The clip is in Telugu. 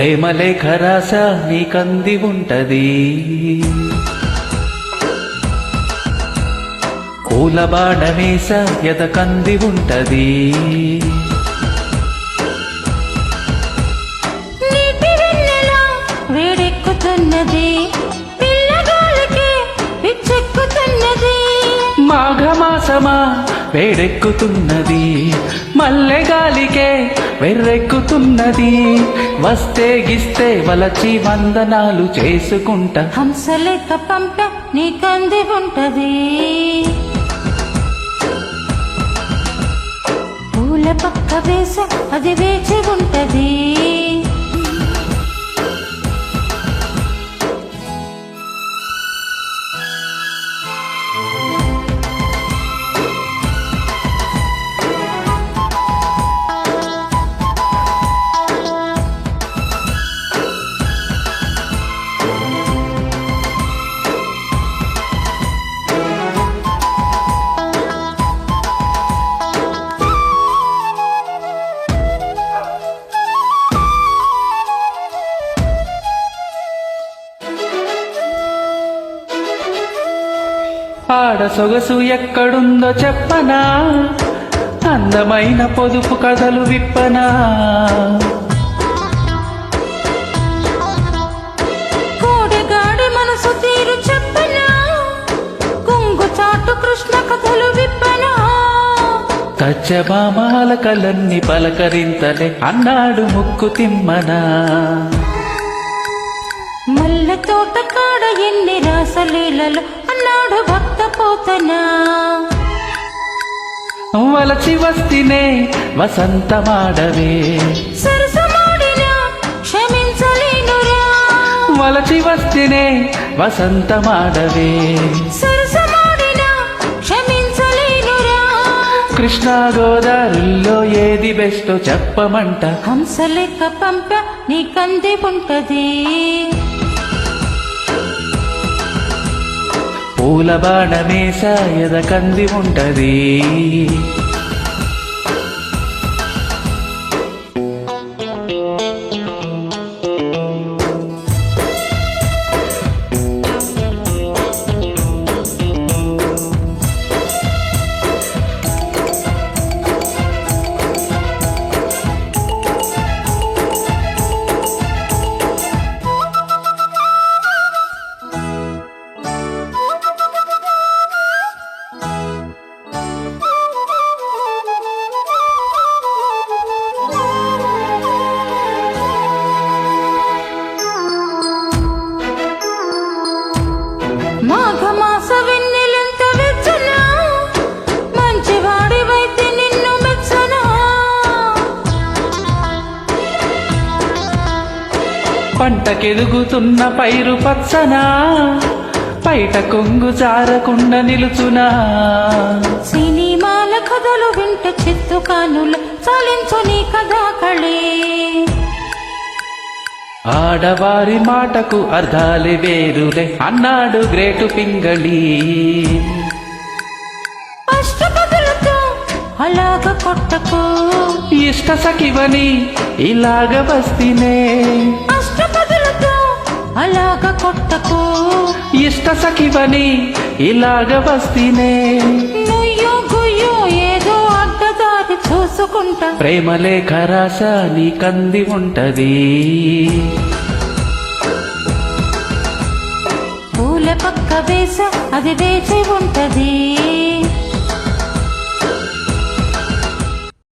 ప్రేమలేఖ రాస నీకంది ఉంటది. పూల బాణమేస ఎదకంది ఉంటది. నీటి వెన్నెలా వేడెక్కుతున్నది, పిల్లగాళ్ళకి పిచ్చెక్కుతున్నది. మాఘమాసమా వేడెక్కుతున్నది, మల్లెగాలికే వెర్రెక్కుతున్నది. వస్తే గిస్తే వలచి వందనాలు చేసుకుంటా. హంసలేఖ పంప నీకంది ఉంటది. పూల పక్క వేస అది వేచి ఉంటది. ఆడ సొగసు ఎక్కడుందో చెప్పనా, అందమైన పొదుపు కథలు విప్పనా. కోడెగాడి మనసు తీరు చెప్పనా, కొంగు చాటు కృష్ణ కథలు విప్పనా. కచ్చబామాల కలన్ని పలకరింతలే అన్నాడు ముక్కు తిమ్మనా. మల్లె తోట కాడ ఎన్ని రాసలీలలు అన్నాడు భక్త పోతనా. వలచి వస్తినే వసంతమాడవే, సరసమాడినా క్షమించలేనురా. వలచి వస్తినే వసంతమాడవే, సరసమాడినా క్షమించలేనురా. కృష్ణా గోదావరిలో ఏది బెస్టో చెప్పమంట. హంసలేఖ పంప నీకంది ఉంటది. పూల బాణమేస ఎదకంది ఉంటది. మాఘమాస వెన్నెలెంత వెచ్చనా, మంచివాడివైతే నిన్ను మెచ్చనా. పంటకెదుగుతున్న పైరు పచ్చనా, పైట కొంగు జారకుండా నిలుచునా. సినిమాల కథలు వింట చిత్తు కానులు చాలించు నీ కథా కళే. ఆడవారి మాటకు అర్థాలే వేరులే అన్నాడు గ్రేటు పింగళి. అష్టపదులతో అలాగ కొట్టకు, ఇష్ట సఖివని ఇలాగ బస్తినే. అష్టపదులతో అలాగ కొట్టకు, ఇష్ట సఖివని ఇలాగ బస్తినే. నుయ్యో గుయ్యో ఏదో అడ్డదారి చూసుకుంటా. ప్రేమలేఖ రాస నీకంది ఉంటది. పూల పక్క వేస అది వేచి ఉంటది.